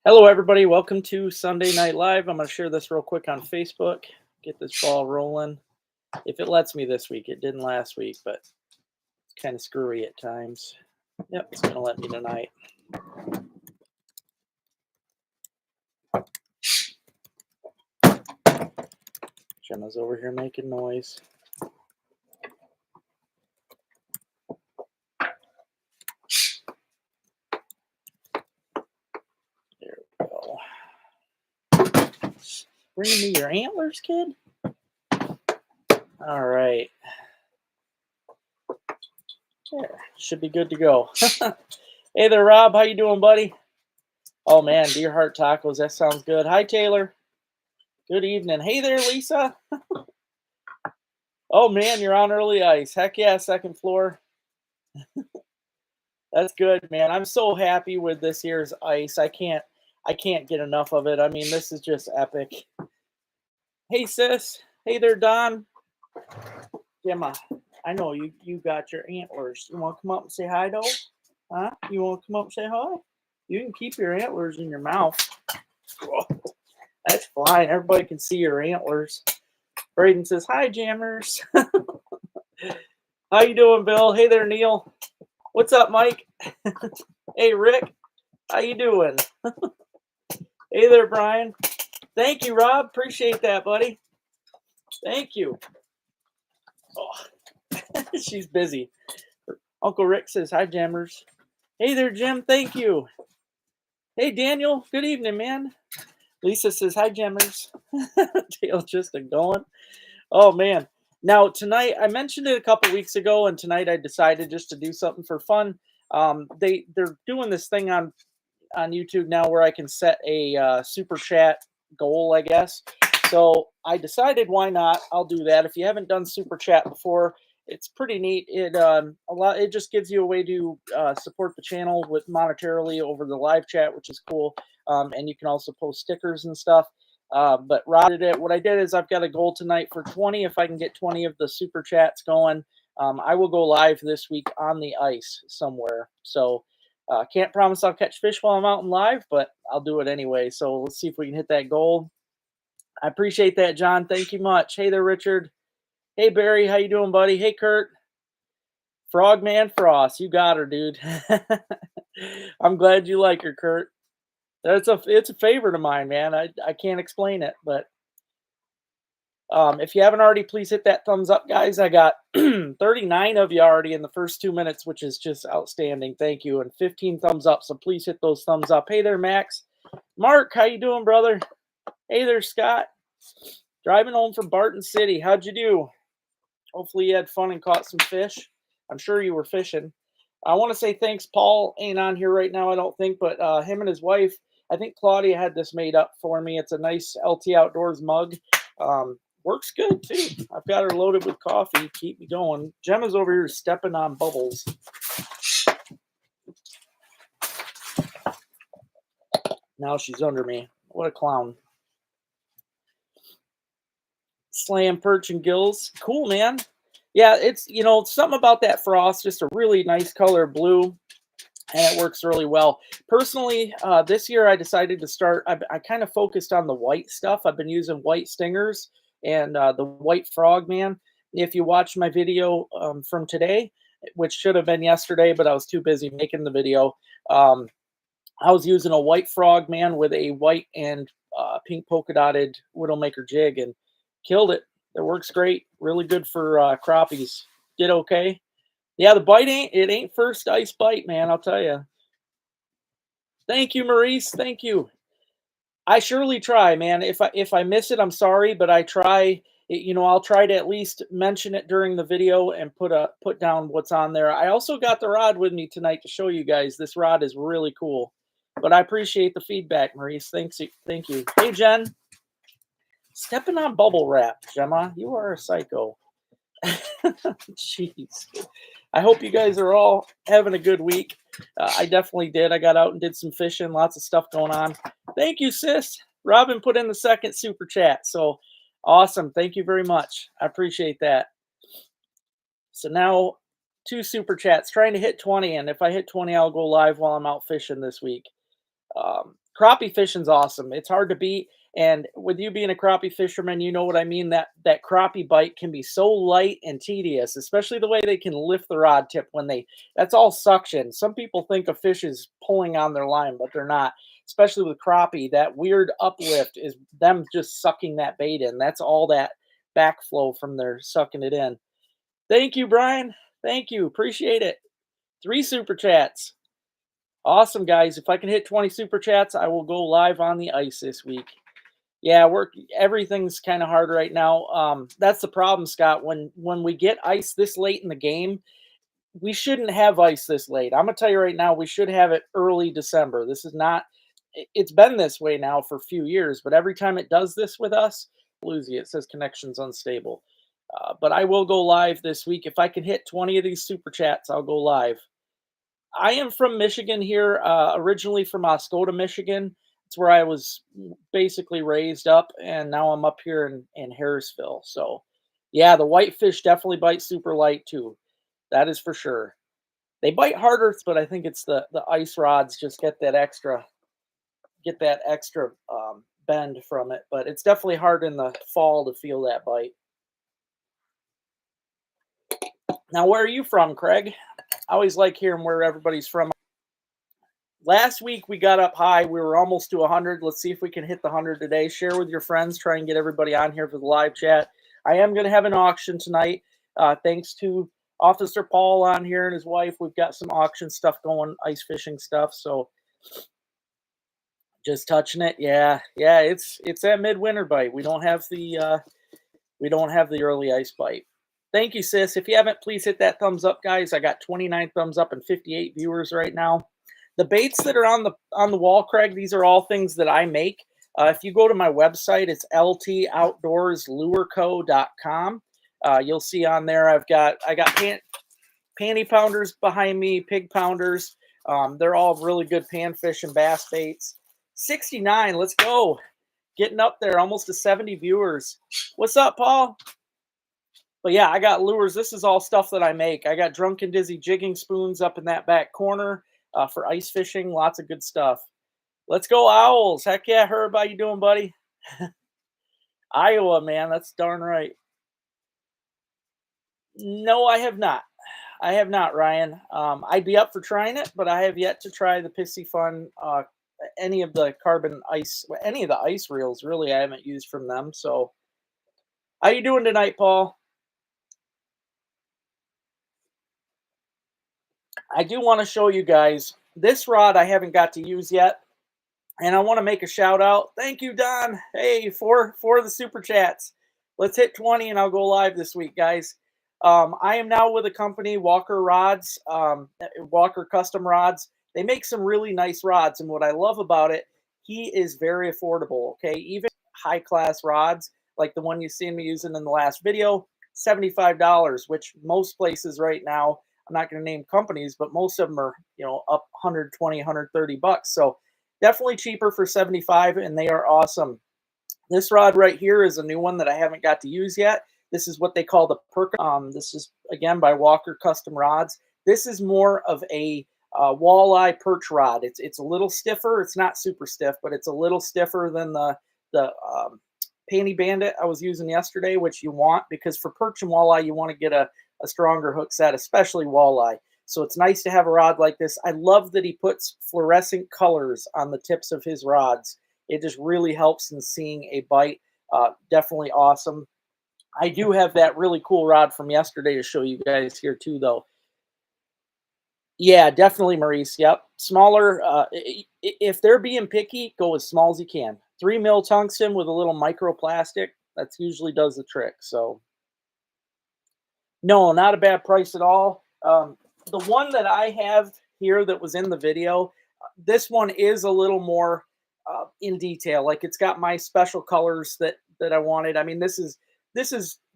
Hello, everybody. Welcome to Sunday Night Live. I'm going to share this real quick on Facebook, get this ball rolling. If it lets me this week, it didn't last week, but it's kind of screwy at times. Yep, it's going to let me tonight. Gemma's over here making noise. There we go. Bringing me your antlers, kid? All right. There, should be good to go. Hey there, Rob. How you doing, buddy? Oh, man, Deer Heart Tacos. That sounds good. Hi, Taylor. Good evening. Hey there, Lisa. Oh, man, you're on early ice. Heck yeah, second floor. That's good, man. I'm so happy with this year's ice. I can't get enough of it. I mean, this is just epic. Hey, sis. Hey there, Don. Gemma, I know you got your antlers. You want to come up and say hi, though? Huh? You want to come up and say hi? You can keep your antlers in your mouth. Whoa, that's fine. Everybody can see your antlers. Braden says, hi, jammers. How you doing, Bill? Hey there, Neil. What's up, Mike? Hey, Rick. How you doing? Hey there, Brian. Thank you, Rob. Appreciate that, buddy. Thank you. Oh, she's busy. Uncle Rick says, hi, jammers. Hey there, Jim. Thank you. Hey, Daniel. Good evening, man. Lisa says, hi, jammers. Tail just a going. Oh, man. Now, tonight, I mentioned it a couple weeks ago, and tonight I decided just to do something for fun. They're doing this thing on YouTube now where I can set a super chat goal, I guess. So I decided, why not? I'll do that. If you haven't done super chat before, it's pretty neat. It just gives you a way to support the channel with monetarily over the live chat, which is cool. And you can also post stickers and stuff. But Rod did it. What I did is I've got a goal tonight for 20. If I can get 20 of the super chats going, I will go live this week on the ice somewhere. So can't promise I'll catch fish while I'm out and live, but I'll do it anyway. So let's see if we can hit that goal. I appreciate that, John. Thank you much. Hey there, Richard. Hey, Barry. How you doing, buddy? Hey, Kurt. Frogman Frost. You got her, dude. I'm glad you like her, Kurt. It's a favorite of mine, man. I can't explain it, but if you haven't already, please hit that thumbs up, guys. I got 39 of you already in the first 2 minutes, which is just outstanding. Thank you. And 15 thumbs up, so please hit those thumbs up. Hey there, Max. Mark, how you doing, brother? Hey there, Scott. Driving home from Barton City. How'd you do? Hopefully you had fun and caught some fish. I'm sure you were fishing. I want to say thanks. Paul ain't on here right now, I don't think, but him and his wife, I think Claudia had this made up for me. It's a nice LT Outdoors mug. Works good, too. I've got her loaded with coffee. Keep me going. Gemma's over here stepping on bubbles. Now she's under me. What a clown. Slam perch and gills. Cool, man. Yeah, it's, something about that frost. Just a really nice color blue. And it works really well. Personally, this year I decided to start, I kind of focused on the white stuff. I've been using white stingers and the white frogman. If you watch my video from today, which should have been yesterday, but I was too busy making the video, I was using a white frogman with a white and pink polka dotted Widowmaker jig and killed it. It works great. Really good for crappies. Did okay. Yeah, the bite ain't first ice bite, man, I'll tell you. Thank you, Maurice. Thank you. I surely try, man. If I miss it, I'm sorry, but I try. I'll try to at least mention it during the video and put down what's on there. I also got the rod with me tonight to show you guys. This rod is really cool. But I appreciate the feedback, Maurice. Thank you. Hey, Jen. Stepping on bubble wrap, Gemma. You are a psycho. Jeez. I hope you guys are all having a good week. I definitely did. I got out and did some fishing. Lots of stuff going on. Thank you, sis. Robin put in the second super chat. So awesome. Thank you very much. I appreciate that. So now 2 super chats. Trying to hit 20. And if I hit 20, I'll go live while I'm out fishing this week. Crappie fishing's awesome. It's hard to beat. And with you being a crappie fisherman, you know what I mean. That crappie bite can be so light and tedious, especially the way they can lift the rod tip when they. That's all suction. Some people think a fish is pulling on their line, but they're not. Especially with crappie, that weird uplift is them just sucking that bait in. That's all that backflow from their sucking it in. Thank you, Brian. Thank you. Appreciate it. 3 super chats. Awesome, guys. If I can hit 20 super chats, I will go live on the ice this week. Yeah, everything's kind of hard right now. That's the problem, Scott. When we get ice this late in the game, we shouldn't have ice this late. I'm gonna tell you right now, we should have it early December. This is not. It's been this way now for a few years, but every time it does this with us, bluesy. It says connection's unstable. But I will go live this week. If I can hit 20 of these super chats, I'll go live. I am from Michigan here, originally from Oscoda, Michigan. It's where I was basically raised up, and now I'm up here in Harrisville. So, yeah, the whitefish definitely bite super light too. That is for sure. They bite harder, but I think it's the ice rods just get that extra bend from it. But it's definitely hard in the fall to feel that bite. Now, where are you from, Craig? I always like hearing where everybody's from. Last week we got up high. We were almost to 100. Let's see if we can hit the 100 today. Share with your friends. Try and get everybody on here for the live chat. I am going to have an auction tonight. Thanks to Officer Paul on here and his wife. We've got some auction stuff going, ice fishing stuff. So just touching it. Yeah. It's that midwinter bite. We don't have the early ice bite. Thank you, sis. If you haven't, please hit that thumbs up, guys. I got 29 thumbs up and 58 viewers right now. The baits that are on the wall, Craig, these are all things that I make. If you go to my website, it's LToutdoorslureco.com. You'll see on there I got panty pounders behind me, pig pounders. They're all really good panfish and bass baits. 69, let's go. Getting up there, almost to 70 viewers. What's up, Paul? But yeah, I got lures. This is all stuff that I make. I got Drunken Dizzy jigging spoons up in that back corner for ice fishing. Lots of good stuff. Let's go Owls. Heck yeah, Herb. How you doing, buddy? Iowa, man. That's darn right. No, I have not. I have not, Ryan. I'd be up for trying it, but I have yet to try the Pissy Fun, any of the carbon ice, any of the ice reels, really, I haven't used from them. So how you doing tonight, Paul? I do want to show you guys this rod I haven't got to use yet. And I want to make a shout out. Thank you, Don. Hey, for the super chats. Let's hit 20 and I'll go live this week, guys. I am now with a company, Walker Rods, Walker Custom Rods. They make some really nice rods. And what I love about it, he is very affordable, okay? Even high-class rods, like the one you've seen me using in the last video, $75, which most places right now, I'm not going to name companies, but most of them are, up 120, 130 bucks. So definitely cheaper for 75, and they are awesome. This rod right here is a new one that I haven't got to use yet. This is what they call the perk. This is, again, by Walker Custom Rods. This is more of a walleye perch rod. It's a little stiffer. It's not super stiff, but it's a little stiffer than the Panty Bandit I was using yesterday, which you want, because for perch and walleye, you want to get a stronger hook set, especially walleye. So it's nice to have a rod like this. I love that he puts fluorescent colors on the tips of his rods. It just really helps in seeing a bite. Definitely awesome. I do have that really cool rod from yesterday to show you guys here too, though. Yeah, definitely, Maurice. Yep. Smaller. If they're being picky, go as small as you can. 3 mil tungsten with a little microplastic. That usually does the trick. So, no, not a bad price at all. The one that I have here that was in the video, this one is a little more in detail. Like, it's got my special colors that I wanted. I mean, this is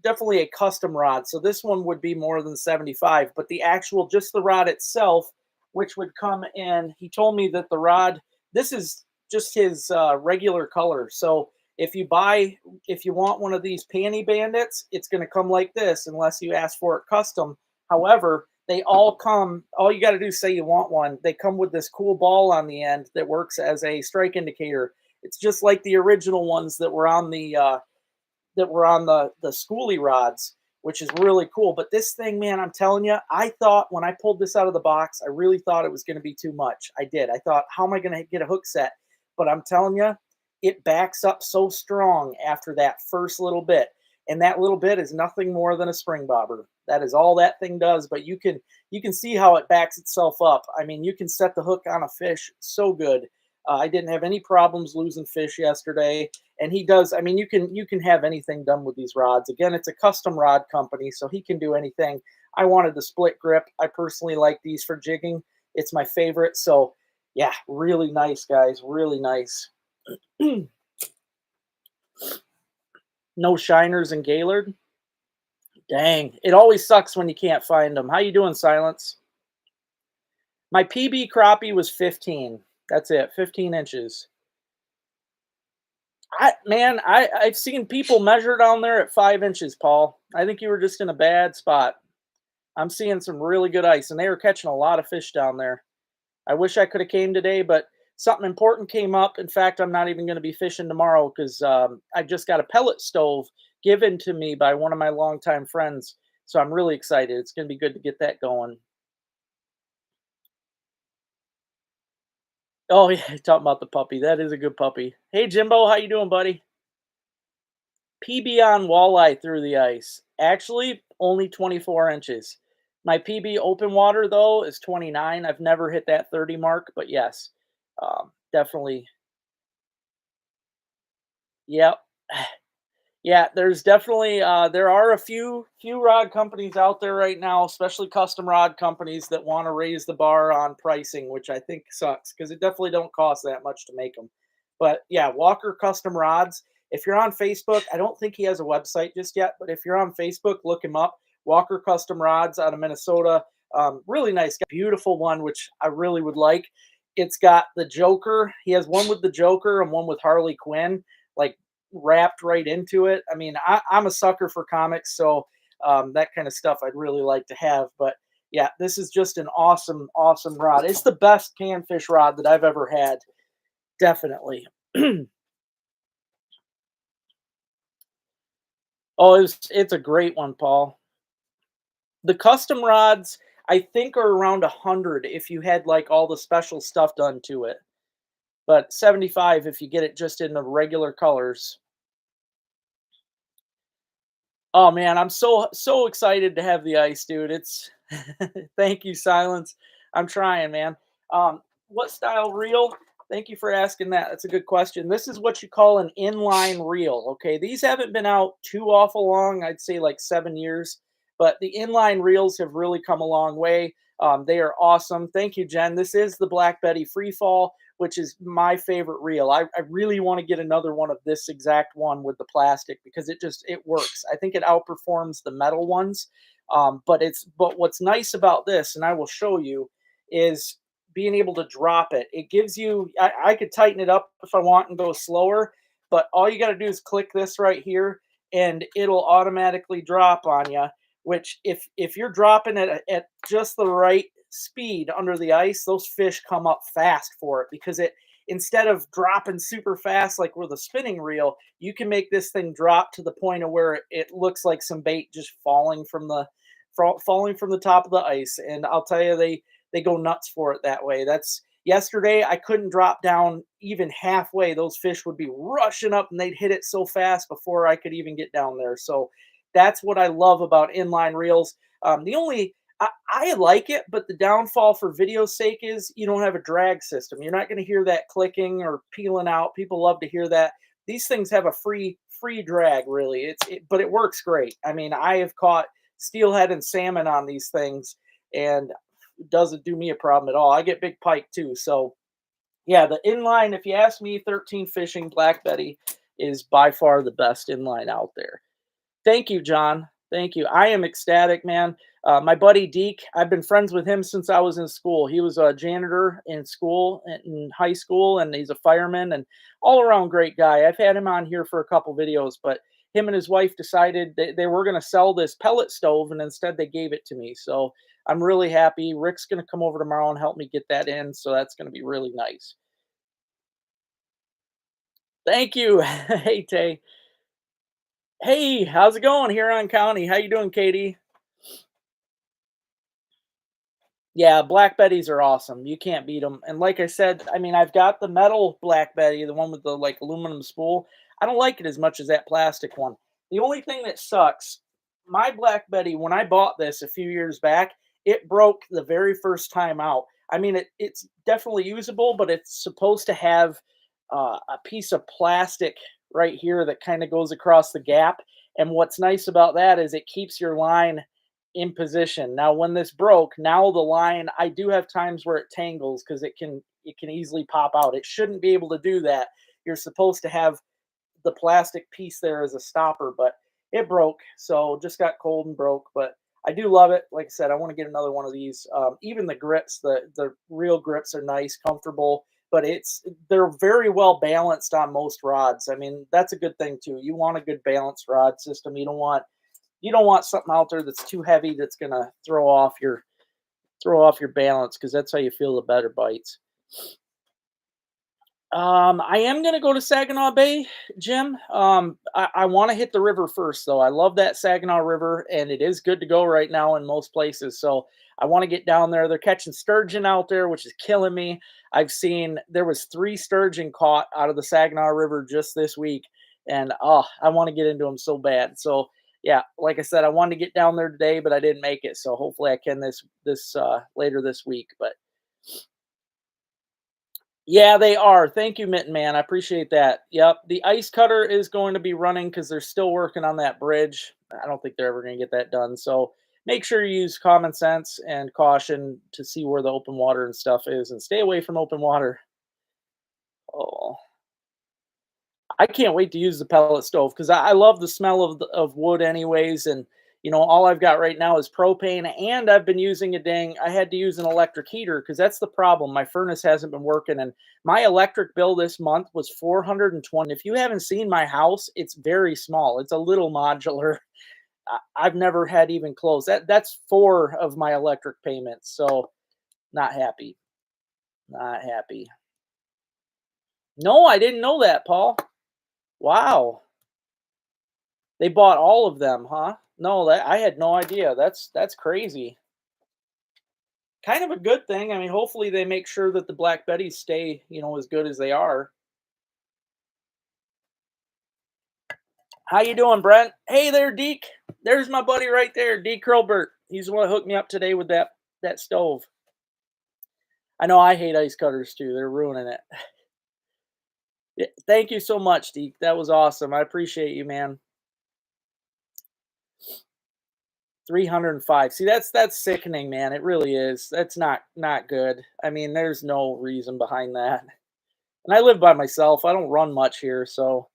definitely a custom rod, so this one would be more than 75. But the actual, just the rod itself, which would come in, he told me that the rod, this is just his regular color. So if you want one of these Panty Bandits, it's going to come like this unless you ask for it custom. However, They all come, all you got to do is say you want one. They come with this cool ball on the end that works as a strike indicator. It's just like the original ones that were on the schoolie rods, which is really cool. But this thing, man, I'm telling you, I thought when I pulled this out of the box, I really thought it was going to be too much. I did. I thought, how am I going to get a hook set? But I'm telling you, it backs up so strong after that first little bit. And that little bit is nothing more than a spring bobber. That is all that thing does. But you can see how it backs itself up. I mean, you can set the hook on a fish so good. I didn't have any problems losing fish yesterday, and he does. I mean, you can have anything done with these rods. Again, it's a custom rod company, so he can do anything. I wanted the split grip. I personally like these for jigging. It's my favorite. So yeah, really nice, guys. Really nice. No shiners in Gaylord. Dang, it always sucks when you can't find them. How you doing, Silence? My PB crappie was 15. That's it, 15 inches. I've seen people measure down there at 5 inches, Paul. I think you were just in a bad spot. I'm seeing some really good ice, and they were catching a lot of fish down there. I wish I could have came today, but something important came up. In fact, I'm not even going to be fishing tomorrow because I just got a pellet stove given to me by one of my longtime friends. So I'm really excited. It's going to be good to get that going. Oh yeah, talking about the puppy. That is a good puppy. Hey Jimbo, how you doing, buddy? PB on walleye through the ice. Actually, only 24 inches. My PB open water though is 29. I've never hit that 30 mark, but yes, definitely. Yep. Yeah, there's definitely there are a few rod companies out there right now, especially custom rod companies that want to raise the bar on pricing, which I think sucks because it definitely don't cost that much to make them. But yeah, Walker Custom Rods. If you're on Facebook, I don't think he has a website just yet, but if you're on Facebook, look him up. Walker Custom Rods out of Minnesota. Really nice, beautiful one, which I really would like. It's got the Joker. He has one with the Joker and one with Harley Quinn. Like wrapped right into it. I mean, I'm a sucker for comics, so that kind of stuff I'd really like to have. But yeah, this is just an awesome, awesome rod. It's the best panfish rod that I've ever had, definitely. Oh, it's a great one, Paul. The custom rods, I think, are around 100 if you had like all the special stuff done to it, but 75 if you get it just in the regular colors. Oh man, I'm so excited to have the ice, dude. It's thank you, Silence. I'm trying, man. What style reel? Thank you for asking that. That's a good question. This is what you call an inline reel. Okay, these haven't been out too awful long. I'd say like 7 years, but the inline reels have really come a long way. They are awesome. Thank you, Jen. This is the Black Betty Freefall, which is my favorite reel. I really want to get another one of this exact one with the plastic because it works. I think it outperforms the metal ones. But what's nice about this, and I will show you, is being able to drop it. It gives you I could tighten it up if I want and go slower, but all you got to do is click this right here and it'll automatically drop on you, which if you're dropping it at just the right speed under the ice, those fish come up fast for it because it instead of dropping super fast like with a spinning reel, you can make this thing drop to the point of where it looks like some bait just falling from the top of the ice. And I'll tell you, they go nuts for it that way. That's yesterday I couldn't drop down even halfway. Those fish would be rushing up and they'd hit it so fast before I could even get down there. So that's what I love about inline reels. The only I like it, but the downfall for video's sake is you don't have a drag system. You're not going to hear that clicking or peeling out. People love to hear that. These things have a free drag, really. But it works great. I mean, I have caught steelhead and salmon on these things, and it doesn't do me a problem at all. I get big pike too. So yeah, the inline, if you ask me, 13 fishing Black Betty is by far the best inline out there. Thank you, John. Thank you. I am ecstatic, man. My buddy Deke, I've been friends with him since I was in school. He was a janitor in school, in high school, and he's a fireman and all around great guy. I've had him on here for a couple videos, but him and his wife decided they were going to sell this pellet stove, and instead they gave it to me. So I'm really happy. Rick's going to come over tomorrow and help me get that in, so that's going to be really nice. Thank you. Hey, Tay. Hey, how's it going, Huron County? How you doing, Katie? Yeah, Black Betties are awesome. You can't beat them. And like I said, I mean, I've got the metal Black Betty, the one with the like aluminum spool. I don't like it as much as that plastic one. The only thing that sucks, my Black Betty, when I bought this a few years back, it broke the very first time out. I mean, it's definitely usable, but it's supposed to have a piece of plastic right here that kind of goes across the gap. And what's nice about that is it keeps your line in position. Now, when this broke, now the line, I do have times where it tangles because it can easily pop out. It shouldn't be able to do that. You're supposed to have the plastic piece there as a stopper, but it broke. So just got cold and broke. But I do love it. Like I said, I want to get another one of these. Even the grips, the real grips are nice, comfortable, but they're very well balanced on most rods. I mean, that's a good thing too. You want a good balanced rod system. You don't want something out there that's too heavy that's gonna throw off your balance because that's how you feel the better bites. I am gonna go to Saginaw Bay, Jim. I want to hit the river first, though. I love that Saginaw River, and it is good to go right now in most places. So I want to get down there. They're catching sturgeon out there, which is killing me. I've seen there was 3 sturgeon caught out of the Saginaw River just this week, and I want to get into them so bad. So yeah, like I said, I wanted to get down there today, but I didn't make it. So hopefully I can this later this week. But yeah, they are. Thank you, Mitten Man. I appreciate that. Yep. The ice cutter is going to be running because they're still working on that bridge. I don't think they're ever going to get that done. So make sure you use common sense and caution to see where the open water and stuff is and stay away from open water. Oh, I can't wait to use the pellet stove because I love the smell of wood anyways. And all I've got right now is propane, and I've been using I had to use an electric heater because that's the problem. My furnace hasn't been working, and my electric bill this month was 420. If you haven't seen my house, it's very small. It's a little modular. I've never had even close. That's 4 of my electric payments. So not happy. Not happy. No, I didn't know that, Paul. Wow. They bought all of them, huh? No, that I had no idea. That's crazy. Kind of a good thing. I mean, hopefully they make sure that the Black Betties stay, as good as they are. How you doing, Brent? Hey there, Deke. There's my buddy right there, Deke Curlbert. He's the one who hooked me up today with that stove. I know I hate ice cutters too. They're ruining it. Yeah, thank you so much, Deke. That was awesome. I appreciate you, man. 305. See, that's sickening, man. It really is. That's not good. I mean, there's no reason behind that. And I live by myself. I don't run much here, so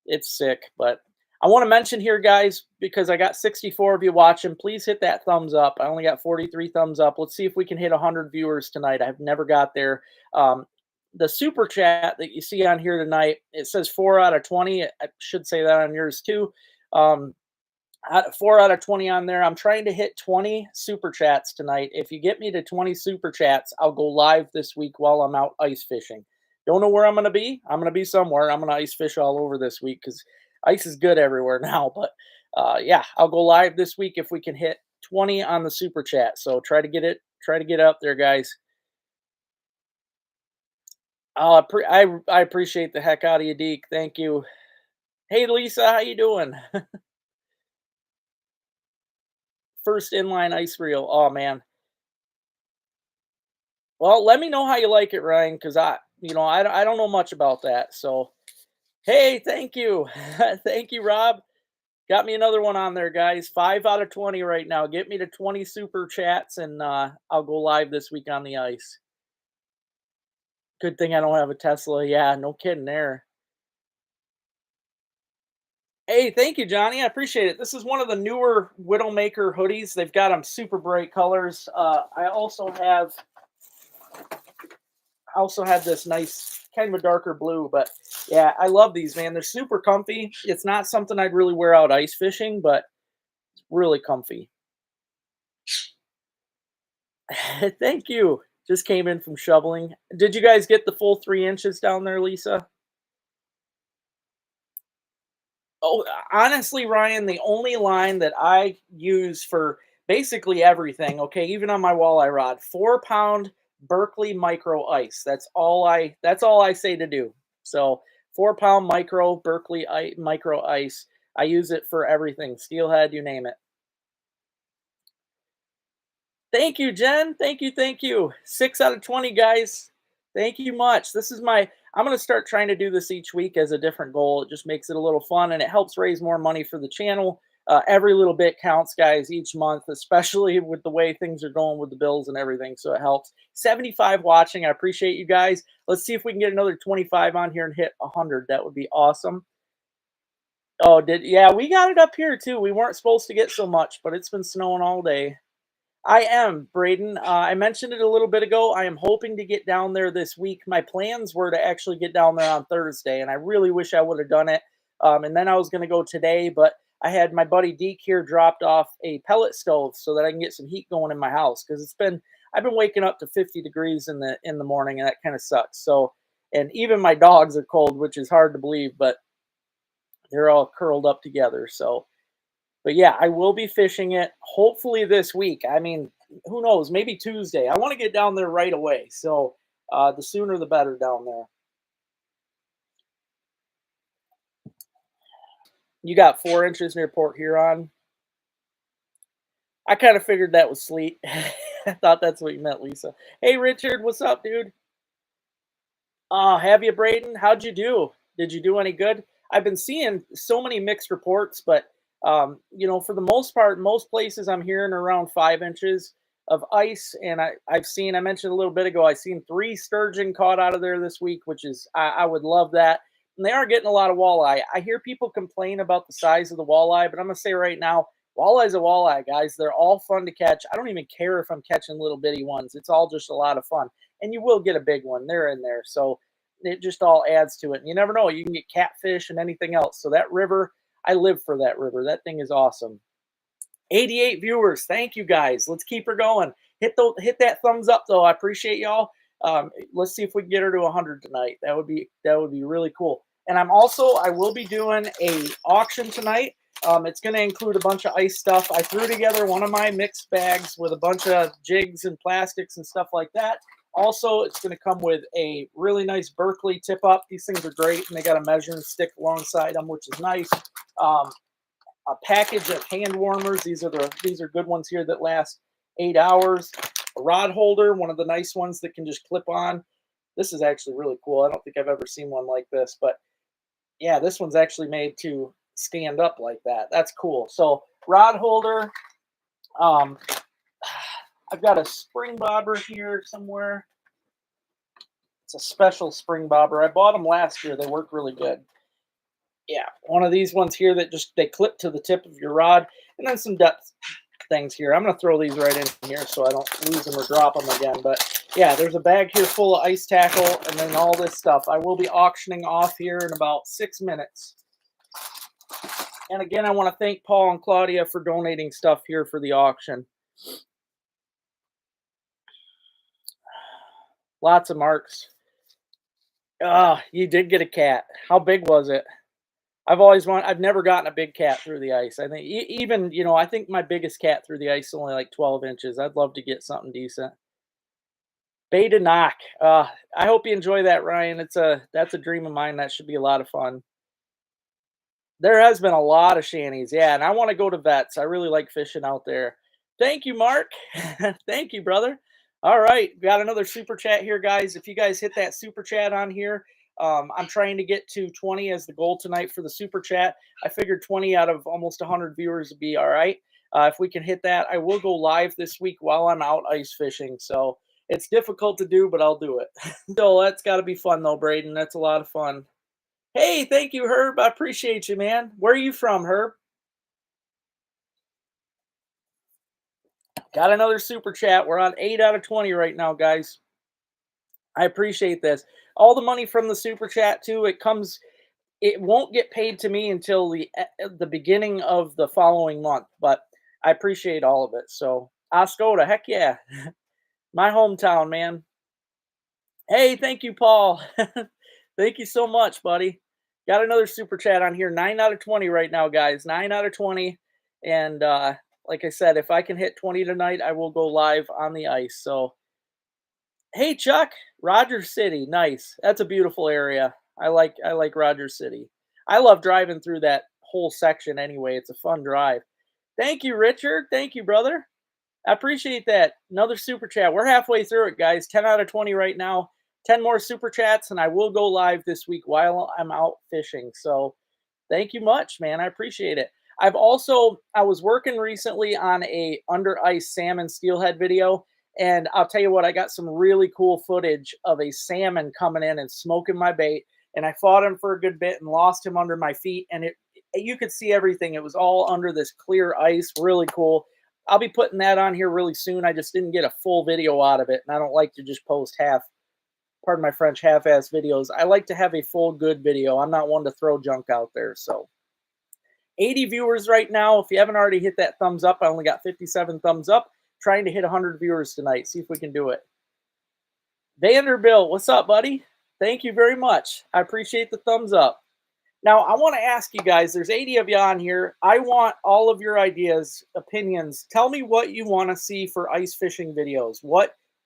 it's sick. But I want to mention here, guys, because I got 64 of you watching. Please hit that thumbs up. I only got 43 thumbs up. Let's see if we can hit 100 viewers tonight. I've never got there. The super chat that you see on here tonight, it says 4 out of 20. I should say that on yours too. 4 out of 20 on there. I'm trying to hit 20 super chats tonight. If you get me to 20 super chats, I'll go live this week while I'm out ice fishing. Don't know where I'm going to be. I'm going to be somewhere. I'm going to ice fish all over this week because ice is good everywhere now. But yeah, I'll go live this week if we can hit 20 on the super chat. So try to get up there, guys. I appreciate the heck out of you, Deke. Thank you. Hey, Lisa, how you doing? First inline ice reel. Oh man. Well, let me know how you like it, Ryan, because I don't know much about that. So, hey, thank you, thank you, Rob. Got me another one on there, guys. 5 out of 20 right now. Get me to 20 super chats, and I'll go live this week on the ice. Good thing I don't have a Tesla. Yeah, no kidding there. Hey, thank you, Johnny. I appreciate it. This is one of the newer Widowmaker hoodies. They've got them super bright colors. I also have this nice kind of a darker blue, but yeah, I love these, man. They're super comfy. It's not something I'd really wear out ice fishing, but it's really comfy. Thank you. Just came in from shoveling. Did you guys get the full 3 inches down there, Lisa? Oh, honestly, Ryan, the only line that I use for basically everything, okay, even on my walleye rod, 4 pound Berkeley micro ice. That's all I say to do. So 4 pound micro Berkeley micro ice. I use it for everything. Steelhead, you name it. Thank you, Jen. Thank you, thank you. 6 out of 20, guys. Thank you much. I'm going to start trying to do this each week as a different goal. It just makes it a little fun and it helps raise more money for the channel. Every little bit counts, guys, each month, especially with the way things are going with the bills and everything. So it helps. 75 watching. I appreciate you guys. Let's see if we can get another 25 on here and hit 100. That would be awesome. Oh, yeah, we got it up here too. We weren't supposed to get so much, but it's been snowing all day. I am, Braden. I mentioned it a little bit ago. I am hoping to get down there this week. My plans were to actually get down there on Thursday, and I really wish I would have done it. And then I was going to go today, but I had my buddy Deke here dropped off a pellet stove so that I can get some heat going in my house because I've been waking up to 50 degrees in the morning, and that kind of sucks. So, and even my dogs are cold, which is hard to believe, but they're all curled up together. So, but yeah, I will be fishing it hopefully this week. I mean, who knows? Maybe Tuesday. I want to get down there right away. So the sooner the better down there. You got 4 inches near Port Huron. I kind of figured that was sleet. I thought that's what you meant, Lisa. Hey, Richard, what's up, dude? Have you, Braden? How'd you do? Did you do any good? I've been seeing so many mixed reports, but for the most part, most places I'm hearing around 5 inches of ice. And I mentioned a little bit ago, I've seen 3 sturgeon caught out of there this week, which is I would love that. And they are getting a lot of walleye. I hear people complain about the size of the walleye, but I'm gonna say right now, walleye's a walleye, guys. They're all fun to catch. I don't even care if I'm catching little bitty ones. It's all just a lot of fun. And you will get a big one. They're in there. So it just all adds to it. And you never know. You can get catfish and anything else. So that river, I live for that river. That thing is awesome. 88 viewers. Thank you guys. Let's keep her going. Hit that thumbs up though. I appreciate y'all. Let's see if we can get her to 100 tonight. That would be really cool. And I will be doing a auction tonight. It's going to include a bunch of ice stuff. I threw together one of my mixed bags with a bunch of jigs and plastics and stuff like that. Also, it's going to come with a really nice Berkeley tip up. These things are great, and they got a measuring stick alongside them, which is nice. A package of hand warmers. These are good ones here that last 8 hours. A rod holder, one of the nice ones that can just clip on. This is actually really cool. I don't think I've ever seen one like this, but yeah, this one's actually made to stand up like that. That's cool. So rod holder. Um, I've got a spring bobber here somewhere. It's a special spring bobber. I bought them last year. They work really good. Yeah, one of these ones here that they clip to the tip of your rod, and then some depth things here. I'm gonna throw these right in here so I don't lose them or drop them again. But yeah, there's a bag here full of ice tackle, and then all this stuff. I will be auctioning off here in about 6 minutes. And again, I want to thank Paul and Claudia for donating stuff here for the auction. Lots of marks. Ah, you did get a cat. How big was it? I've never gotten a big cat through the ice. I think even, I think my biggest cat through the ice is only like 12 inches. I'd love to get something decent. Beta knock. I hope you enjoy that, Ryan. That's a dream of mine. That should be a lot of fun. There has been a lot of shanties, yeah, and I want to go to vets. I really like fishing out there. Thank you, Mark. Thank you, brother. All right, got another super chat here, guys. If you guys hit that super chat on here, I'm trying to get to 20 as the goal tonight for the super chat. I figured 20 out of almost 100 viewers would be all right. If we can hit that, I will go live this week while I'm out ice fishing. So it's difficult to do, but I'll do it. So that's got to be fun, though, Braden. That's a lot of fun. Hey, thank you, Herb. I appreciate you, man. Where are you from, Herb? Got another super chat. We're on 8 out of 20 right now, guys. I appreciate this. All the money from the super chat too, it won't get paid to me until the beginning of the following month, but I appreciate all of it. So, Oscoda, heck yeah. My hometown, man. Hey, thank you, Paul. Thank you so much, buddy. Got another super chat on here. 9 out of 20 right now, guys. 9 out of 20. And like I said, if I can hit 20 tonight, I will go live on the ice. So, hey, Chuck, Rogers City. Nice. That's a beautiful area. I like Rogers City. I love driving through that whole section anyway. It's a fun drive. Thank you, Richard. Thank you, brother. I appreciate that. Another super chat. We're halfway through it, guys. 10 out of 20 right now. 10 more super chats, and I will go live this week while I'm out fishing. So thank you much, man. I appreciate it. I was working recently on a under ice salmon steelhead video, and I'll tell you what, I got some really cool footage of a salmon coming in and smoking my bait, and I fought him for a good bit and lost him under my feet, and it you could see everything. It was all under this clear ice, really cool. I'll be putting that on here really soon. I just didn't get a full video out of it, and I don't like to just post pardon my French, half-ass videos. I like to have a full good video. I'm not one to throw junk out there. So 80 viewers right now. If you haven't already hit that thumbs up, I only got 57 thumbs up. Trying to hit 100 viewers tonight. See if we can do it. Vanderbilt, what's up, buddy? Thank you very much. I appreciate the thumbs up. Now, I want to ask you guys, there's 80 of you on here. I want all of your ideas, opinions. Tell me what you want to see for ice fishing videos.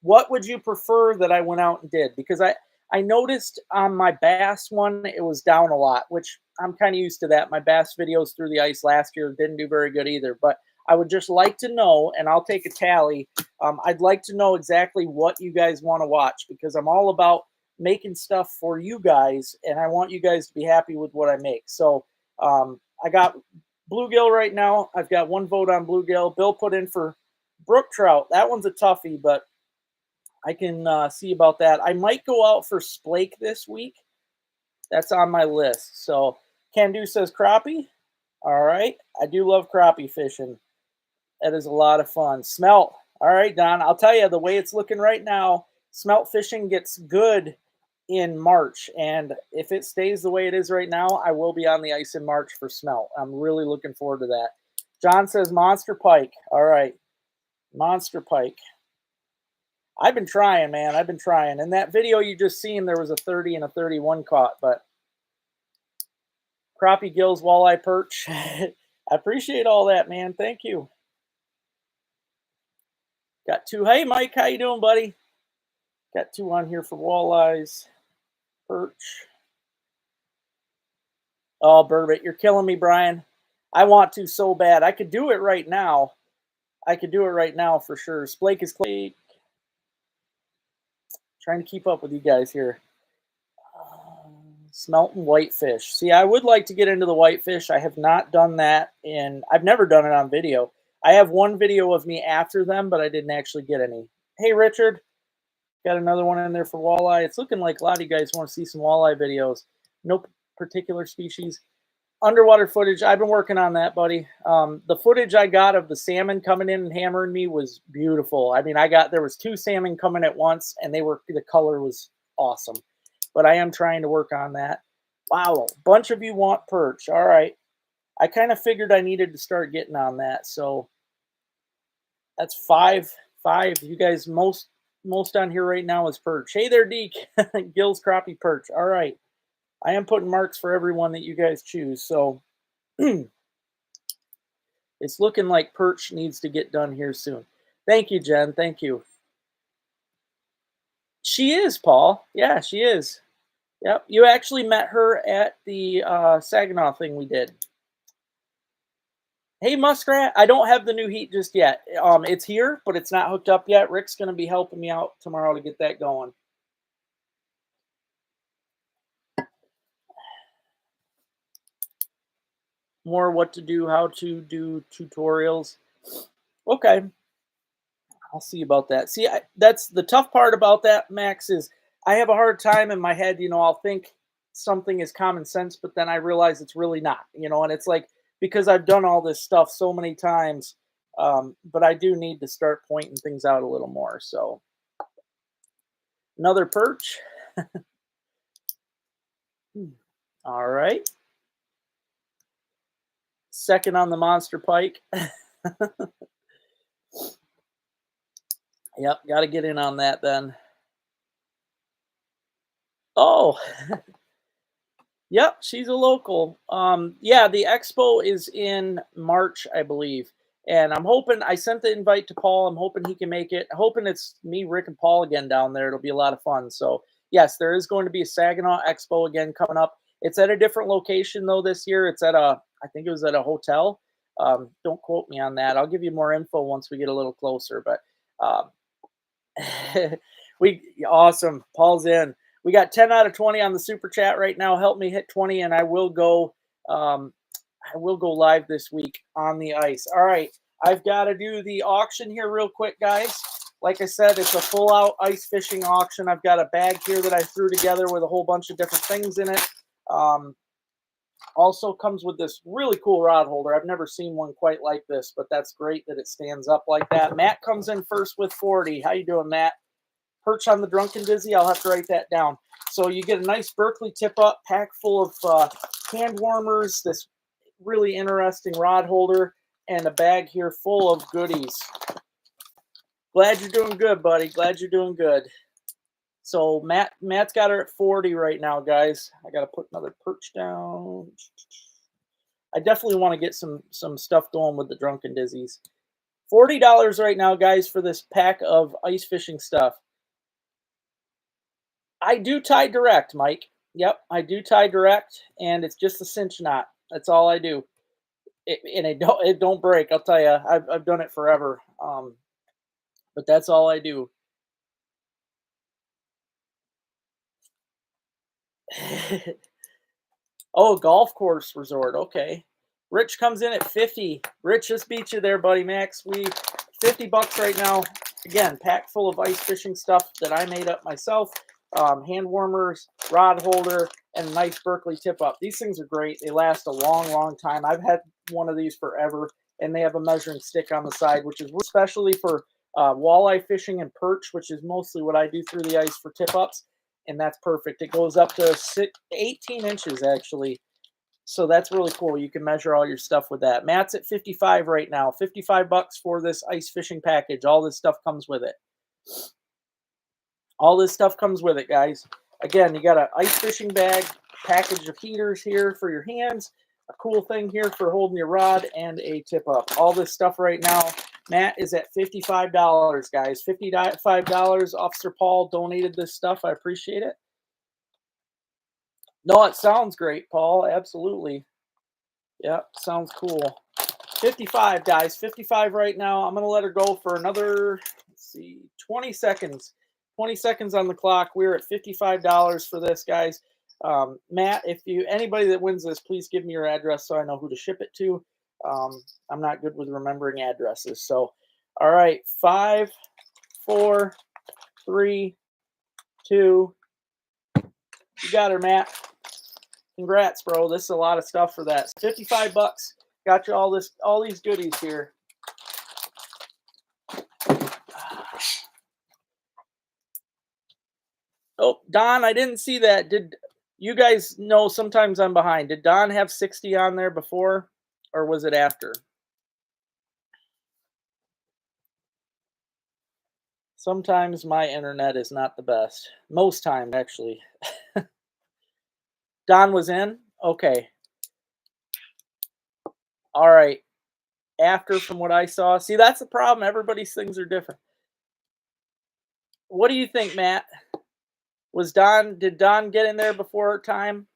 What would you prefer that I went out and did? Because I noticed on my bass one, it was down a lot, which I'm kind of used to that. My bass videos through the ice last year didn't do very good either. But I would just like to know, and I'll take a tally. I'd like to know exactly what you guys want to watch, because I'm all about making stuff for you guys, and I want you guys to be happy with what I make. So I got bluegill right now. I've got one vote on bluegill. Bill put in for brook trout. That one's a toughie, but I can see about that. I might go out for splake this week. That's on my list. So Can Do says crappie. All right. I do love crappie fishing. That is a lot of fun. Smelt. All right, Don. I'll tell you, the way it's looking right now, smelt fishing gets good in March. And if it stays the way it is right now, I will be on the ice in March for smelt. I'm really looking forward to that. John says monster pike. All right. Monster pike. I've been trying, man. I've been trying. In that video you just seen, there was a 30 and a 31 caught, but crappie, gills, walleye, perch. I appreciate all that, man. Thank you. Got two. Hey, Mike, how you doing, buddy? Got two on here for walleyes, perch. Oh, burbot, you're killing me, Brian. I want to so bad. I could do it right now. I could do it right now for sure. Splake is Splake. Trying to keep up with you guys here. Smelting whitefish. See, I would like to get into the whitefish. I have not done that, and I've never done it on video. I have one video of me after them, but I didn't actually get any. Hey, Richard. Got another one in there for walleye. It's looking like a lot of you guys want to see some walleye videos. No particular species. Underwater footage. I've been working on that, buddy. The footage I got of the salmon coming in and hammering me was beautiful. I mean, there was two salmon coming at once, and the color was awesome. But I am trying to work on that. Wow, a bunch of you want perch. All right. I kind of figured I needed to start getting on that. So that's five. You guys, most on here right now is perch. Hey there, Deke. Gills, crappie, perch. All right. I am putting marks for everyone that you guys choose. So it's looking like perch needs to get done here soon. Thank you, Jen. Thank you. She is, Paul. Yeah, she is. Yep. You actually met her at the Saginaw thing we did. Hey, Muskrat. I don't have the new heat just yet. It's here, but it's not hooked up yet. Rick's going to be helping me out tomorrow to get that going. More what to do, how to do tutorials. Okay. I'll see about that. See, that's the tough part about that, Max, is I have a hard time in my head, I'll think something is common sense, but then I realize it's really not, and it's like, because I've done all this stuff so many times, but I do need to start pointing things out a little more. So another perch. All right. Second on the monster pike. Yep, got to get in on that then. Oh, yep, she's a local. Yeah, the expo is in March, I believe. And I'm hoping I sent the invite to Paul. I'm hoping he can make it. Hoping it's me, Rick, and Paul again down there. It'll be a lot of fun. So yes, there is going to be a Saginaw Expo again coming up. It's at a different location though this year. It's at I think it was at a hotel. Don't quote me on that. I'll give you more info once we get a little closer. But um, we awesome. Paul's in. We got 10 out of 20 on the super chat right now. Help me hit 20 and um I will go live this week on the ice. All right. I've got to do the auction here real quick, guys. Like I said, it's a full out ice fishing auction. I've got a bag here that I threw together with a whole bunch of different things in it. Also comes with this really cool rod holder. I've never seen one quite like this, but that's great that it stands up like that. Matt comes in first with 40. How you doing, Matt? Perch on the Drunken Dizzy. I'll have to write that down. So you get a nice Berkeley tip-up pack full of hand warmers, this really interesting rod holder, and a bag here full of goodies. Glad you're doing good, buddy. Glad you're doing good. So Matt's got her at 40 right now, guys. I got to put another perch down. I definitely want to get some stuff going with the Drunken Dizzies. $40 right now, guys, for this pack of ice fishing stuff. I do tie direct, Mike. Yep, I do tie direct, and it's just a cinch knot. That's all I do. It don't break. I'll tell you, I've done it forever. But that's all I do. Oh, golf course resort. Okay. Rich comes in at 50. Rich just beat you there, buddy Max. We $50 right now. Again, pack full of ice fishing stuff that I made up myself. Hand warmers, rod holder, and a nice Berkeley tip up. These things are great. They last a long, long time. I've had one of these forever, and they have a measuring stick on the side, which is especially for walleye fishing and perch, which is mostly what I do through the ice for tip ups. And that's perfect. It goes up to 18 inches actually. So that's really cool. You can measure all your stuff with that. Matt's at 55 right now. $55 for this ice fishing package. All this stuff comes with it. All this stuff comes with it, guys. Again, you got an ice fishing bag, package of heaters here for your hands, a cool thing here for holding your rod, and a tip up. All this stuff right now. Matt is at $55, guys. $55. Officer Paul donated this stuff. I appreciate it. No, it sounds great, Paul. Absolutely. Yeah, sounds cool. 55, guys. 55 right now. I'm going to let her go for another, let's see, 20 seconds. 20 seconds on the clock. We're at $55 for this, guys. Matt, if anybody that wins this, please give me your address so I know who to ship it to. I'm not good with remembering addresses. So, all right, 5, 4, 3, 2. You got her, Matt. Congrats, bro. This is a lot of stuff for that. $55. Got you all these goodies here. Oh, Don, I didn't see that. Did you guys know sometimes I'm behind? Did Don have 60 on there before, or was it after? Sometimes my internet is not the best. Most times, actually. Don was in? Okay. All right. After, from what I saw. See, that's the problem. Everybody's things are different. What do you think, Matt? Did Don get in there before time?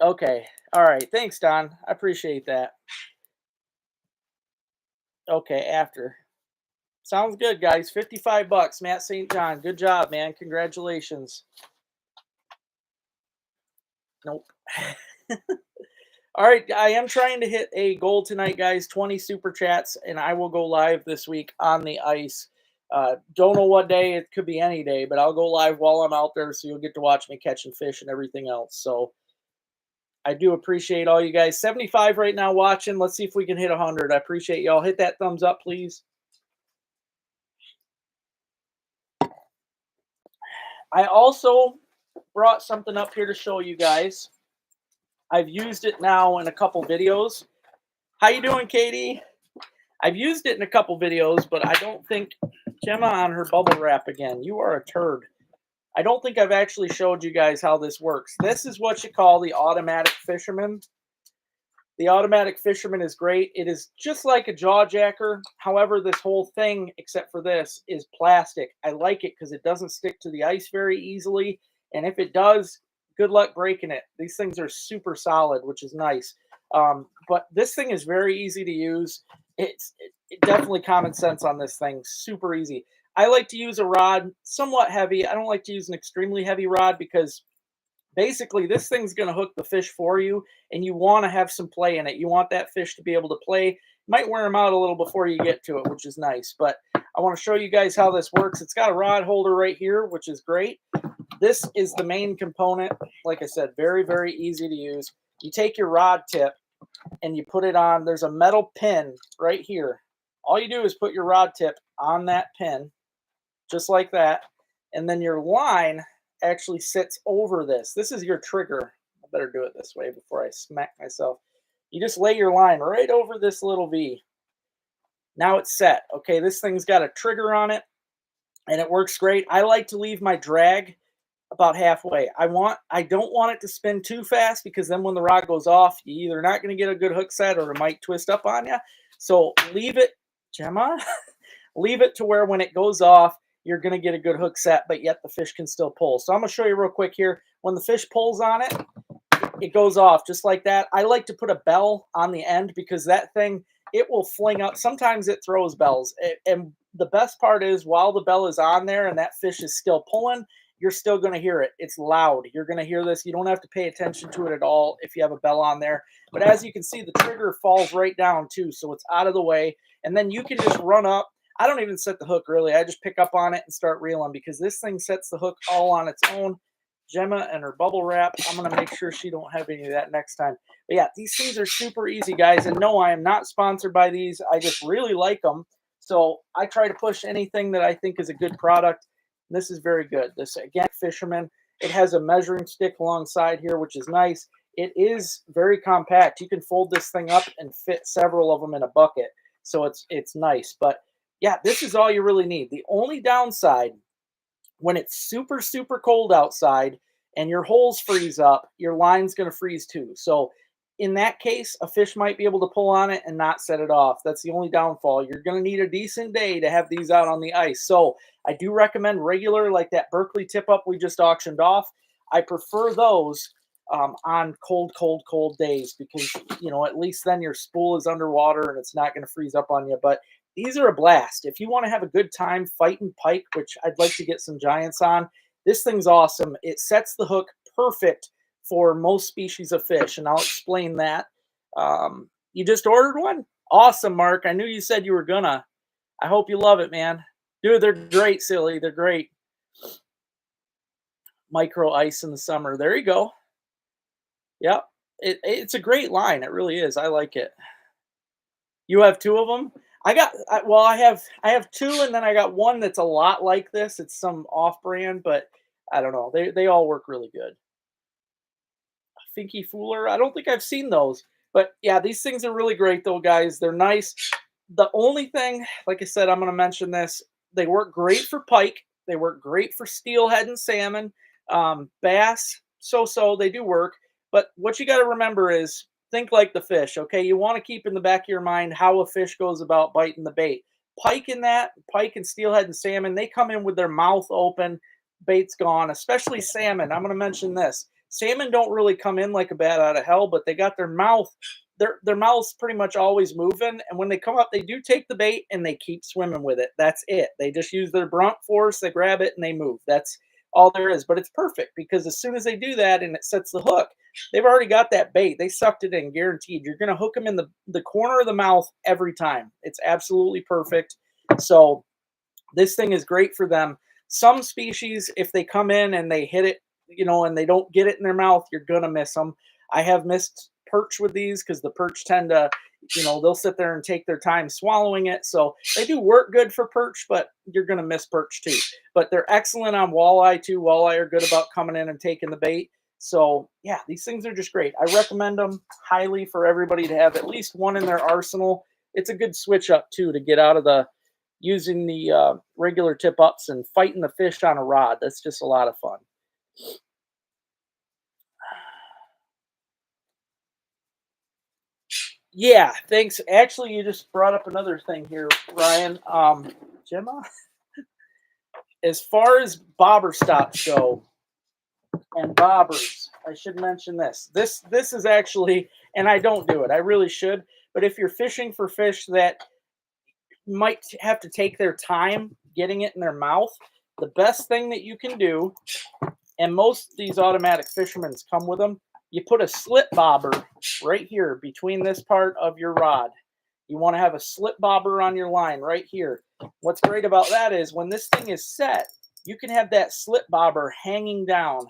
Okay. All right. Thanks, Don. I appreciate that. Okay, after. Sounds good, guys. $55, Matt St. John. Good job, man. Congratulations. Nope. All right, I am trying to hit a goal tonight, guys. 20 super chats, and I will go live this week on the ice. Don't know what day. It could be any day, but I'll go live while I'm out there, so you'll get to watch me catching fish and everything else. So I do appreciate all you guys. 75 right now watching. Let's see if we can hit 100. I appreciate y'all. Hit that thumbs up, please. I also brought something up here to show you guys. I've used it now in a couple videos. How you doing, Katie? I've used it in a couple videos, but I don't think Gemma on her bubble wrap again. You are a turd. I don't think I've actually showed you guys how this works. This is what you call the automatic fisherman. The automatic fisherman is great. It is just like a jaw jacker. However, this whole thing, except for this, is plastic. I like it because it doesn't stick to the ice very easily. And if it does, good luck breaking it. These things are super solid, which is nice. But this thing is very easy to use. It definitely common sense on this thing. Super easy. I like to use a rod somewhat heavy. I don't like to use an extremely heavy rod because basically this thing's going to hook the fish for you, and you want to have some play in it. You want that fish to be able to play. Might wear them out a little before you get to it, which is nice. But I want to show you guys how this works. It's got a rod holder right here, which is great. This is the main component. Like I said, very, very easy to use. You take your rod tip and you put it on. There's a metal pin right here. All you do is put your rod tip on that pin, just like that. And then your line actually sits over this. This is your trigger. I better do it this way before I smack myself. You just lay your line right over this little V. Now it's set. Okay, this thing's got a trigger on it, and it works great. I like to leave my drag about halfway. I don't want it to spin too fast because then when the rod goes off, you're either not going to get a good hook set or it might twist up on you. So leave it, Gemma, leave it to where when it goes off, you're going to get a good hook set, but yet the fish can still pull. So I'm going to show you real quick here. When the fish pulls on it, it goes off just like that. I like to put a bell on the end because that thing, it will fling up. Sometimes it throws bells. And the best part is while the bell is on there and that fish is still pulling, you're still going to hear it. It's loud. You're going to hear this. You don't have to pay attention to it at all if you have a bell on there. But as you can see, the trigger falls right down too, so it's out of the way. And then you can just run up. I don't even set the hook really. I just pick up on it and start reeling because this thing sets the hook all on its own. Gemma and her bubble wrap. I'm going to make sure she don't have any of that next time. But yeah, these things are super easy, guys. And no, I am not sponsored by these. I just really like them. So I try to push anything that I think is a good product. This is very good. This, again, Fisherman. It has a measuring stick alongside here, which is nice. It is very compact. You can fold this thing up and fit several of them in a bucket. So it's nice. But yeah, this is all you really need. The only downside, when it's super, super cold outside and your holes freeze up, your line's going to freeze too. So in that case, a fish might be able to pull on it and not set it off. That's the only downfall. You're going to need a decent day to have these out on the ice. So I do recommend regular, like that Berkeley tip up we just auctioned off. I prefer those on cold, cold, cold days because, you know, at least then your spool is underwater and it's not going to freeze up on you. But these are a blast. If you want to have a good time fighting pike, which I'd like to get some giants on, this thing's awesome. It sets the hook perfect for most species of fish, and I'll explain that. You just ordered one? Awesome, Mark. I knew you said you were gonna. I hope you love it, man. Dude, they're great, silly. They're great. Micro ice in the summer. There you go. Yep. It's a great line. It really is. I like it. You have two of them? Well, I have two, and then I got one that's a lot like this. It's some off-brand, but I don't know. They all work really good. Finky Fooler. I don't think I've seen those. But yeah, these things are really great though, guys. They're nice. The only thing, like I said, I'm going to mention this. They work great for pike. They work great for steelhead and salmon. Bass, so-so. They do work. But what you got to remember is think like the fish, okay? You want to keep in the back of your mind how a fish goes about biting the bait. Pike and steelhead and salmon, they come in with their mouth open, bait's gone, especially salmon. I'm going to mention this. Salmon don't really come in like a bat out of hell, but they got their mouth's pretty much always moving. And when they come up, they do take the bait and they keep swimming with it. That's it. They just use their brunt force, they grab it and they move. That's all there is. But it's perfect because as soon as they do that and it sets the hook, they've already got that bait. They sucked it in, guaranteed. You're going to hook them in the corner of the mouth every time. It's absolutely perfect. So this thing is great for them. Some species, if they come in and they hit it, you know, and they don't get it in their mouth, you're going to miss them. I have missed perch with these because the perch tend to, you know, they'll sit there and take their time swallowing it. So they do work good for perch, but you're going to miss perch too. But they're excellent on walleye too. Walleye are good about coming in and taking the bait. So yeah, these things are just great. I recommend them highly for everybody to have at least one in their arsenal. it's a good switch up too to get out of the using the regular tip ups and fighting the fish on a rod. That's just a lot of fun. Yeah, thanks. Actually, you just brought up another thing here, Ryan. Gemma, as far as bobber stops go and bobbers, I should mention this. This is actually, and I don't do it. I really should. But if you're fishing for fish that might have to take their time getting it in their mouth, the best thing that you can do, and most of these automatic fishermen's come with them, you put a slip bobber right here between this part of your rod. You want to have a slip bobber on your line right here. What's great about that is when this thing is set, you can have that slip bobber hanging down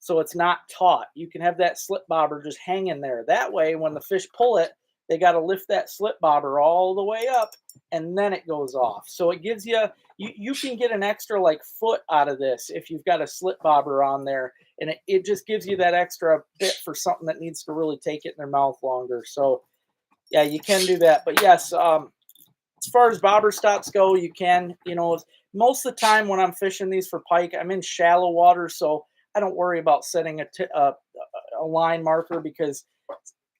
so it's not taut. You can have that slip bobber just hanging there. That way, when the fish pull it, they got to lift that slip bobber all the way up and then it goes off. So it gives you, you can get an extra like foot out of this if you've got a slip bobber on there, and it just gives you that extra bit for something that needs to really take it in their mouth longer. So yeah, you can do that. But yes, as far as bobber stops go, you can, most of the time when I'm fishing these for pike, I'm in shallow water, so I don't worry about setting a line marker, because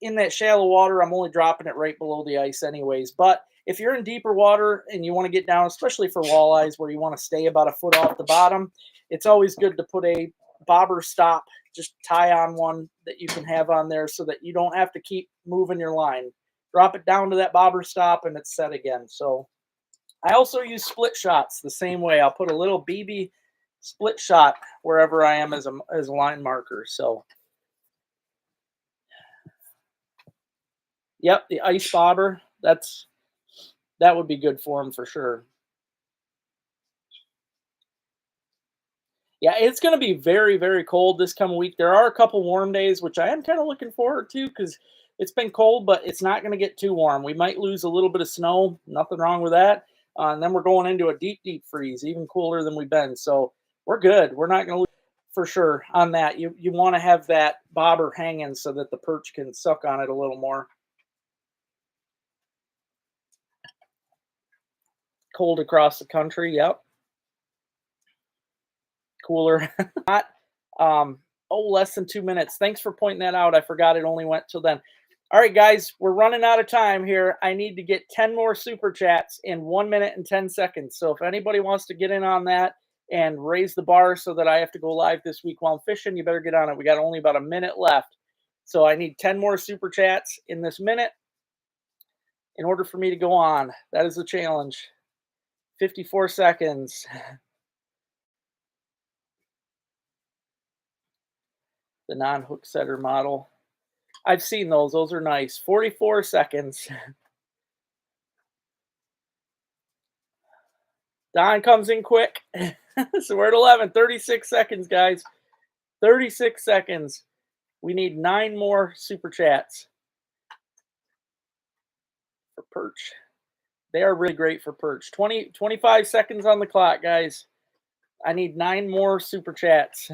in that shallow water, I'm only dropping it right below the ice anyways. But if you're in deeper water and you want to get down, especially for walleyes where you want to stay about a foot off the bottom, it's always good to put a bobber stop, just tie on one that you can have on there so that you don't have to keep moving your line. Drop it down to that bobber stop and it's set again. So I also use split shots the same way. I'll put a little BB split shot wherever I am as a line marker. So yep, the ice bobber, that would be good for them for sure. Yeah, it's going to be very, very cold this coming week. There are a couple warm days, which I am kind of looking forward to because it's been cold, but it's not going to get too warm. We might lose a little bit of snow. Nothing wrong with that. And then we're going into a deep, deep freeze, even cooler than we've been. So we're good. We're not going to lose for sure on that. You want to have that bobber hanging so that the perch can suck on it a little more. Cold across the country. Yep. Cooler. Not. Less than 2 minutes. Thanks for pointing that out. I forgot it only went till then. All right, guys, we're running out of time here. I need to get 10 more super chats in 1 minute and 10 seconds. So if anybody wants to get in on that and raise the bar so that I have to go live this week while I'm fishing, you better get on it. We got only about a minute left. So I need 10 more super chats in this minute in order for me to go on. That is the challenge. 54 seconds. The non-hook setter model. I've seen those. Those are nice. 44 seconds. Don comes in quick. So we're at 11. 36 seconds, guys. 36 seconds. We need 9 more super chats for perch. They are really great for perch. 25 seconds on the clock, guys. I need 9 more super chats.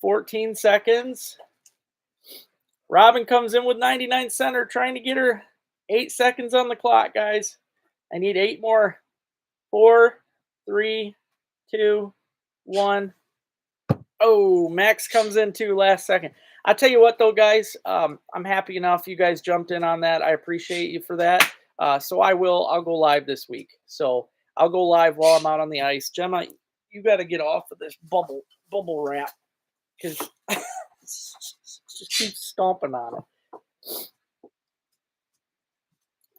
14 seconds. Robin comes in with 99 center, trying to get her 8 seconds on the clock, guys. I need 8 more. 4, 3, 2, 1. Oh, Max comes in too last second. I'll tell you what, though, guys. I'm happy enough you guys jumped in on that. I appreciate you for that. So I'll go live this week. So I'll go live while I'm out on the ice. Gemma, you got to get off of this bubble wrap because just keep stomping on it.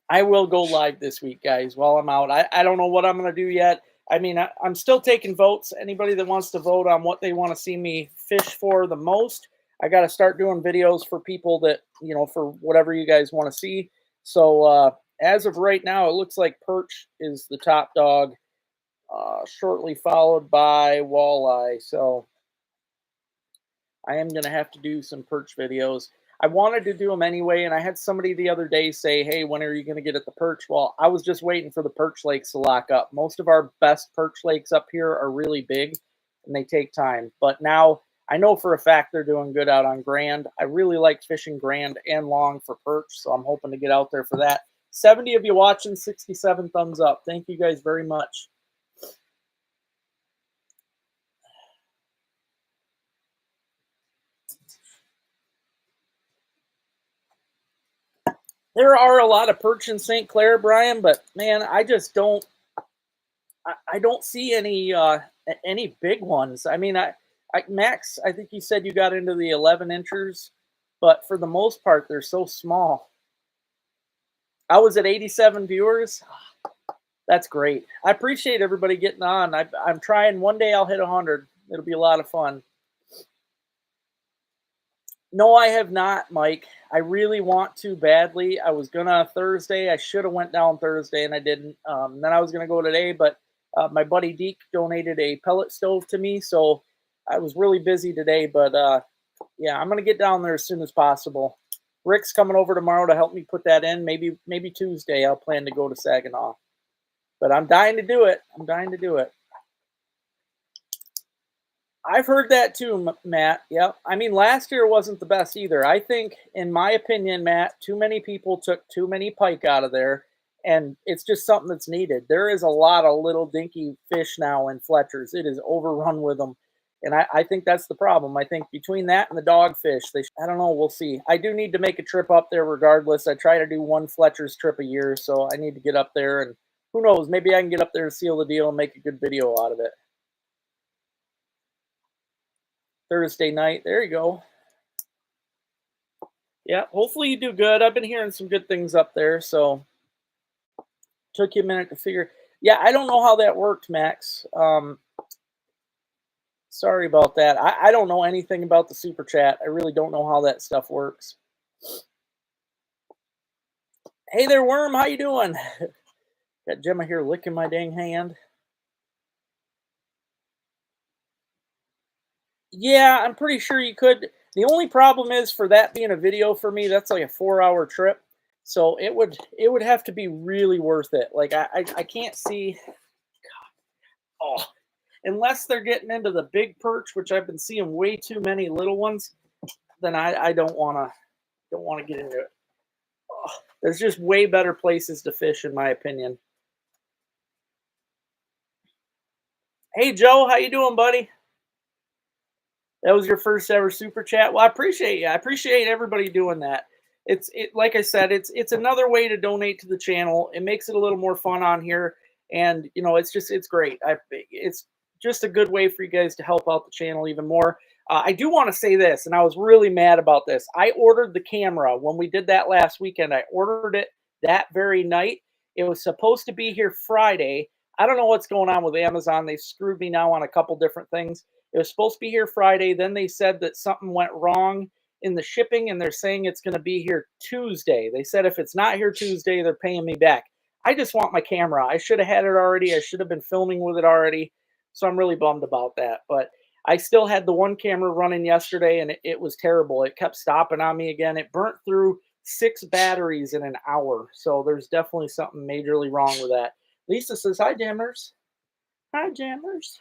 I will go live this week, guys, while I'm out. I don't know what I'm going to do yet. I mean, I'm still taking votes. Anybody that wants to vote on what they want to see me fish for the most, I got to start doing videos for people that, for whatever you guys want to see. So as of right now, it looks like perch is the top dog, shortly followed by walleye. So I am going to have to do some perch videos. I wanted to do them anyway, and I had somebody the other day say, hey, when are you going to get at the perch? Well, I was just waiting for the perch lakes to lock up. Most of our best perch lakes up here are really big, and they take time. But now I know for a fact they're doing good out on Grand. I really like fishing Grand and long for perch, so I'm hoping to get out there for that. 70 of you watching, 67 thumbs up. Thank you guys very much. There are a lot of perch in St. Clair, Brian, but man, I just don't. I don't see any big ones. I mean, Max, I think you said you got into the 11 inchers, but for the most part, they're so small. I was at 87 viewers. That's great. I appreciate everybody getting on. I'm trying. One day I'll hit 100. It'll be a lot of fun. No, I have not, Mike. I really want to badly. I was gonna Thursday. I should have went down Thursday, and I didn't. Then I was gonna go today, but my buddy Deke donated a pellet stove to me, so I was really busy today. But yeah, I'm gonna get down there as soon as possible. Rick's coming over tomorrow to help me put that in. Maybe Tuesday I'll plan to go to Saginaw. But I'm dying to do it. I'm dying to do it. I've heard that too, Matt. Yep. I mean, last year wasn't the best either. I think, in my opinion, Matt, too many people took too many pike out of there, and it's just something that's needed. There is a lot of little dinky fish now in Fletcher's. It is overrun with them, and I think that's the problem. I think between that and the dogfish, I don't know. We'll see. I do need to make a trip up there regardless. I try to do one Fletcher's trip a year, so I need to get up there, and who knows? Maybe I can get up there and seal the deal and make a good video out of it. Thursday night. There you go. Yeah, hopefully you do good. I've been hearing some good things up there, so took you a minute to figure. Yeah, I don't know how that worked, Max. Sorry about that. I don't know anything about the super chat. I really don't know how that stuff works. Hey there, Worm. How you doing? Got Gemma here licking my dang hand. Yeah, I'm pretty sure you could. The only problem is, for that being a video for me, that's like a 4-hour trip. So it would have to be really worth it. Like I can't see. Oh, unless they're getting into the big perch, which I've been seeing way too many little ones, then I don't want to get into it. Oh, there's just way better places to fish, in my opinion. Hey Joe, how you doing, buddy? That was your first ever super chat. Well, I appreciate you. I appreciate everybody doing that. Like I said, it's another way to donate to the channel. It makes it a little more fun on here, and it's great. It's just a good way for you guys to help out the channel even more. I do want to say this, and I was really mad about this. I ordered the camera when we did that last weekend. I ordered it that very night. It was supposed to be here Friday. I don't know what's going on with Amazon. They screwed me now on a couple different things. It was supposed to be here Friday. Then they said that something went wrong in the shipping, and they're saying it's going to be here Tuesday. They said if it's not here Tuesday, they're paying me back. I just want my camera. I should have had it already. I should have been filming with it already. So I'm really bummed about that. But I still had the one camera running yesterday, and it was terrible. It kept stopping on me again. It burnt through 6 batteries in an hour. So there's definitely something majorly wrong with that. Lisa says, hi, Jammers. Hi, Jammers.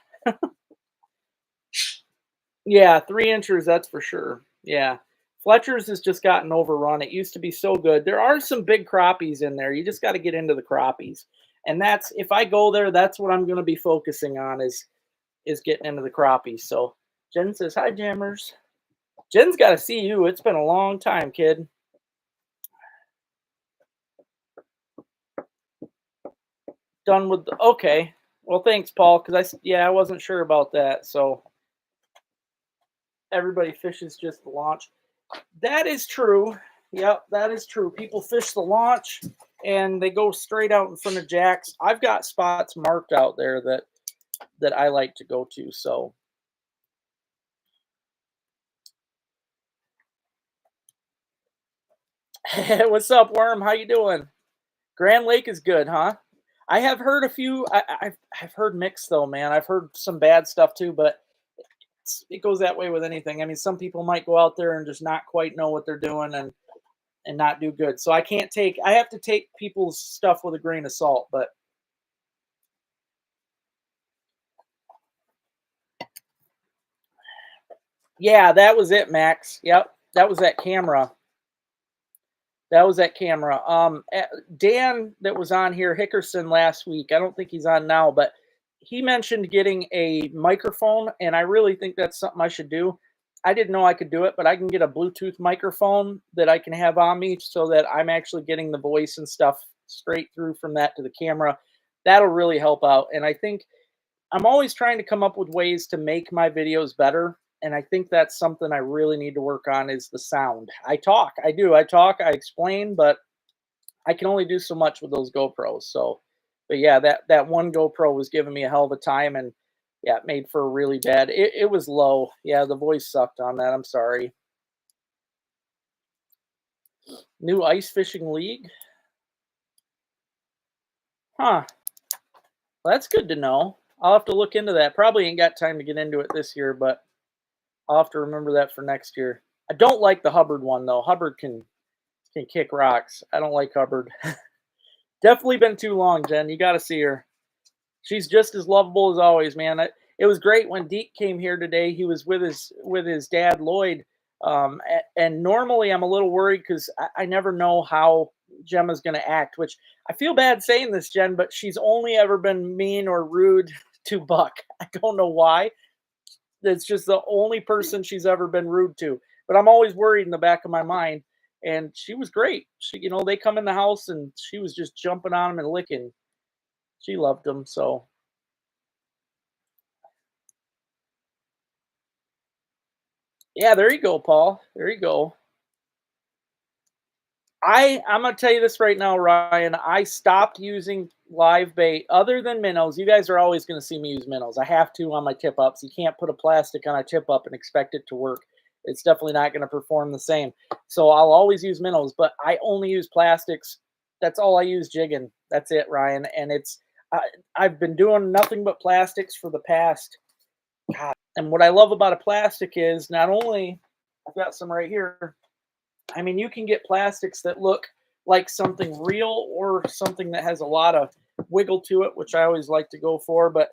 Yeah, 3 inchers, that's for sure. Yeah. Fletcher's has just gotten overrun. It used to be so good. There are some big crappies in there. You just got to get into the crappies. And that's, if I go there, that's what I'm going to be focusing on is getting into the crappies. So Jen says, hi, Jammers. Jen's got to see you. It's been a long time, kid. Done with the, okay. Well, thanks, Paul, because I wasn't sure about that. So everybody fishes just the launch. That is true. Yep, that is true. People fish the launch and they go straight out in front of jacks. I've got spots marked out there that I like to go to. So what's up, Worm? How you doing? Grand Lake is good, huh? I have heard a few. I've heard mixed though, man. I've heard some bad stuff too, but it goes that way with anything. I mean, some people might go out there and just not quite know what they're doing and not do good. So I have to take people's stuff with a grain of salt, but Yeah, that was it, Max. Yep, that was that camera. That was that camera. Dan that was on here, Hickerson, last week. I don't think he's on now, but he mentioned getting a microphone, and I really think that's something I should do. I didn't know I could do it, but I can get a Bluetooth microphone that I can have on me so that I'm actually getting the voice and stuff straight through from that to the camera. That'll really help out. And I think I'm always trying to come up with ways to make my videos better. And I think that's something I really need to work on is the sound. I talk, I do, I talk, I explain, but I can only do so much with those GoPros. So, but yeah, that one GoPro was giving me a hell of a time, and yeah, it made for a really bad. It was low. Yeah, the voice sucked on that. I'm sorry. New ice fishing league, huh? Well, that's good to know. I'll have to look into that. Probably ain't got time to get into it this year, but I'll have to remember that for next year. I don't like the Hubbard one though. Hubbard can kick rocks. I don't like Hubbard. Definitely been too long, Jen. You got to see her. She's just as lovable as always, man. It was great when Deke came here today. He was with his dad Lloyd, and normally I'm a little worried because I never know how Gemma's going to act. Which I feel bad saying this, Jen, but she's only ever been mean or rude to Buck. I don't know why. It's just the only person she's ever been rude to. But I'm always worried in the back of my mind. And she was great. She, they come in the house and she was just jumping on them and licking. She loved them. So yeah, there you go, Paul. There you go. I'm gonna tell you this right now, Ryan. I stopped using live bait other than minnows. You guys are always gonna see me use minnows. I have to on my tip ups. You can't put a plastic on a tip up and expect it to work. It's definitely not gonna perform the same. So I'll always use minnows, but I only use plastics. That's all I use jigging. That's it, Ryan. And I, I've been doing nothing but plastics for the past. God. And what I love about a plastic is not only I've got some right here. I mean, you can get plastics that look like something real or something that has a lot of wiggle to it, which I always like to go for. But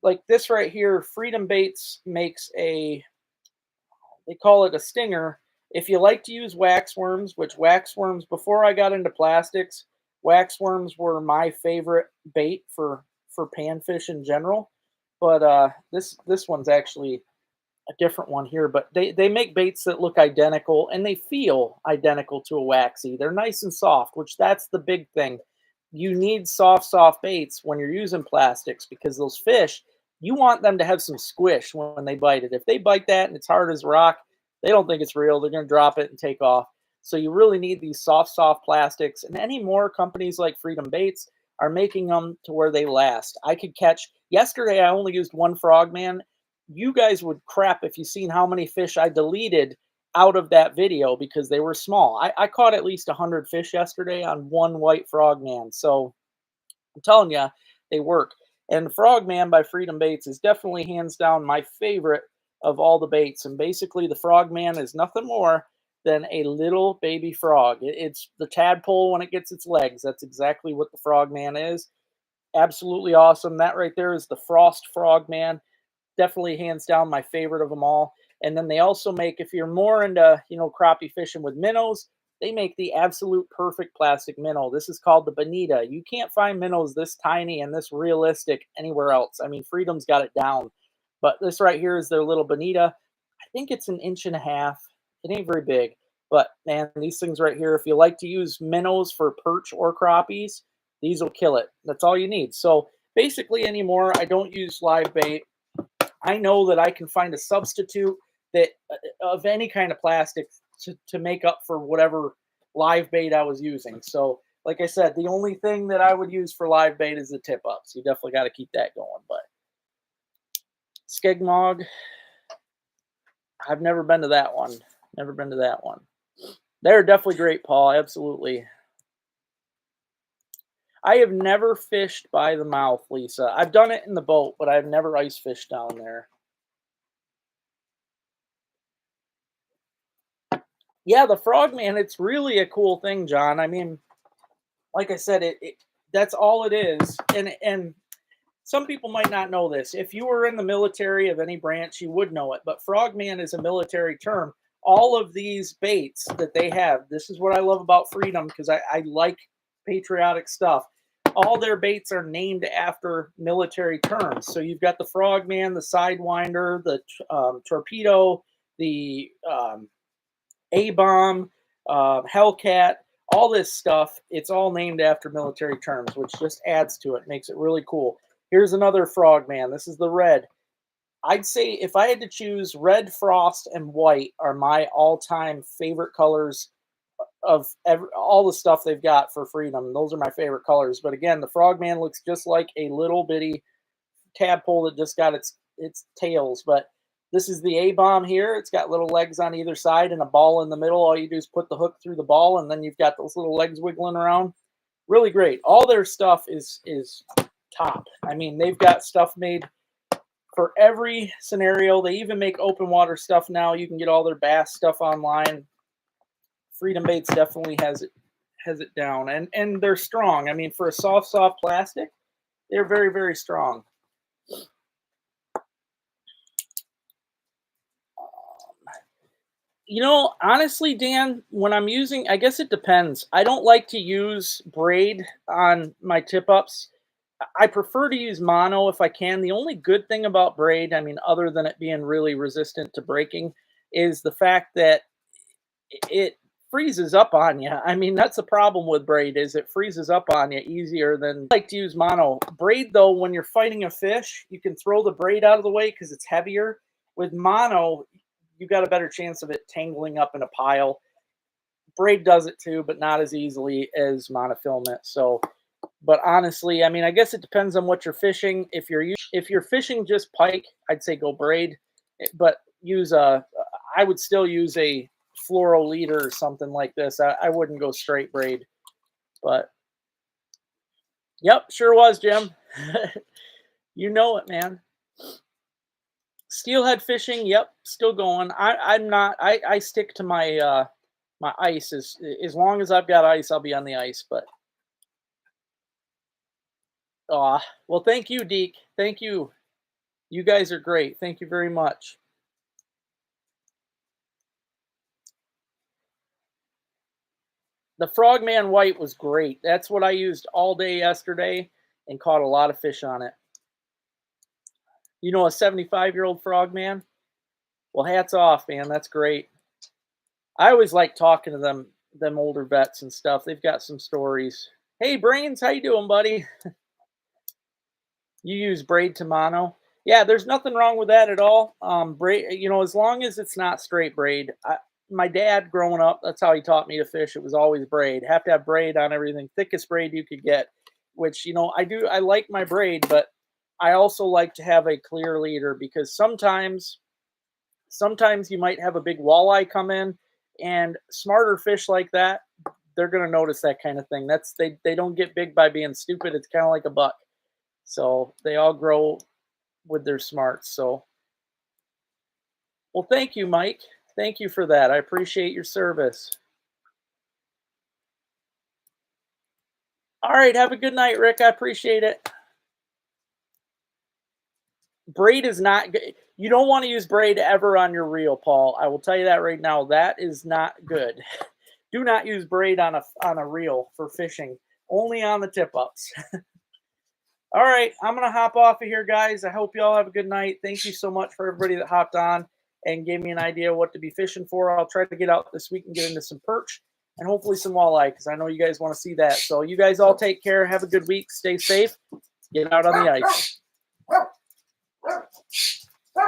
like this right here, Freedom Baits makes they call it a stinger. If you like to use wax worms, which wax worms, before I got into plastics, wax worms were my favorite bait for panfish in general. But this one's actually a different one here, but they make baits that look identical and they feel identical to a waxy. They're nice and soft, which that's the big thing. You need soft baits when you're using plastics because those fish, you want them to have some squish when they bite it. If they bite that and it's hard as rock, they don't think it's real. They're going to drop it and take off. So you really need these soft plastics. And any more companies like Freedom Baits are making them to where they last. I could catch, yesterday I only used one frogman. You guys would crap if you seen how many fish I deleted out of that video because they were small. I caught at least 100 fish yesterday on one white frogman. So I'm telling you, they work. And Frogman by Freedom Baits is definitely hands down my favorite of all the baits. And basically, the Frogman is nothing more than a little baby frog. It's the tadpole when it gets its legs. That's exactly what the Frogman is. Absolutely awesome. That right there is the Frost Frogman. Definitely hands down my favorite of them all. And then they also make, if you're more into, crappie fishing with minnows, they make the absolute perfect plastic minnow. This is called the Bonita. You can't find minnows this tiny and this realistic anywhere else. I mean, Freedom's got it down. But this right here is their little Bonita. I think it's an inch and a half. It ain't very big. But man, these things right here, if you like to use minnows for perch or crappies, these will kill it. That's all you need. So basically anymore, I don't use live bait. I know that I can find a substitute that of any kind of plastic to make up for whatever live bait I was using. So, like I said, the only thing that I would use for live bait is the tip ups. You definitely got to keep that going. But Skegmog, I've never been to that one. Never been to that one. They're definitely great, Paul. Absolutely. I have never fished by the mouth, Lisa. I've done it in the boat, but I've never ice fished down there. Yeah, the Frogman, it's really a cool thing, John. I mean, like I said, it that's all it is. And some people might not know this. If you were in the military of any branch, you would know it. But frogman is a military term. All of these baits that they have, this is what I love about Freedom, because I like patriotic stuff. All their baits are named after military terms. So you've got the frogman, the sidewinder, the torpedo, the A-bomb, Hellcat, all this stuff. It's all named after military terms, which just adds to it, makes it really cool. Here's another frogman. This is the red. I'd say if I had to choose, red, frost, and white are my all-time favorite colors of all the stuff they've got for Freedom. Those are my favorite colors. But again, the frogman looks just like a little bitty tadpole that just got its tails. But this is the A-bomb here. It's got little legs on either side and a ball in the middle. All you do is put the hook through the ball, and then you've got those little legs wiggling around. Really great. All their stuff is top. I mean, they've got stuff made for every scenario. They even make open water stuff now. You can get all their bass stuff online. Freedom Baits definitely has it down, and they're strong. I mean, for a soft plastic, they're very, very strong. You know, honestly, Dan, when I'm using, I guess it depends. I don't like to use braid on my tip-ups. I prefer to use mono if I can. The only good thing about braid, I mean, other than it being really resistant to breaking, is the fact that it freezes up on you. I mean, that's the problem with braid, is it freezes up on you easier than. I like to use mono. Braid, though, when you're fighting a fish, you can throw the braid out of the way because it's heavier. With mono, you got a better chance of it tangling up in a pile. Braid does it too, but not as easily as monofilament. So, but honestly, I mean, I guess it depends on what you're fishing. If you're fishing just pike, I'd say go braid, but I would still use a fluoro leader or something like this. I wouldn't go straight braid, but yep, sure was, Jim. You know it, man. Steelhead fishing, yep, still going. I stick to my my ice. As long as I've got ice, I'll be on the ice. But well, thank you, Deke. Thank you. You guys are great. Thank you very much. The Frogman White was great. That's what I used all day yesterday and caught a lot of fish on it. You know, a 75-year-old frogman? Well, hats off, man. That's great. I always like talking to them older vets and stuff. They've got some stories. Hey, Brains, how you doing, buddy? You use braid to mono? Yeah, there's nothing wrong with that at all. Braid, you know, as long as it's not straight braid. My dad, growing up, that's how he taught me to fish. It was always braid. Have to have braid on everything, thickest braid you could get. Which, you know, I do. I like my braid, but I also like to have a clear leader, because sometimes you might have a big walleye come in, and smarter fish like that, they're going to notice that kind of thing. They don't get big by being stupid. It's kind of like a buck. So they all grow with their smarts. So, well, thank you, Mike. Thank you for that. I appreciate your service. All right. Have a good night, Rick. I appreciate it. Braid is not good. You don't want to use braid ever on your reel, Paul. I will tell you that right now. That is not good. Do not use braid on a reel for fishing. Only on the tip-ups. All right, I'm going to hop off of here, guys. I hope you all have a good night. Thank you so much for everybody that hopped on and gave me an idea of what to be fishing for. I'll try to get out this week and get into some perch and hopefully some walleye, because I know you guys want to see that. So you guys all take care. Have a good week. Stay safe. Get out on the ice.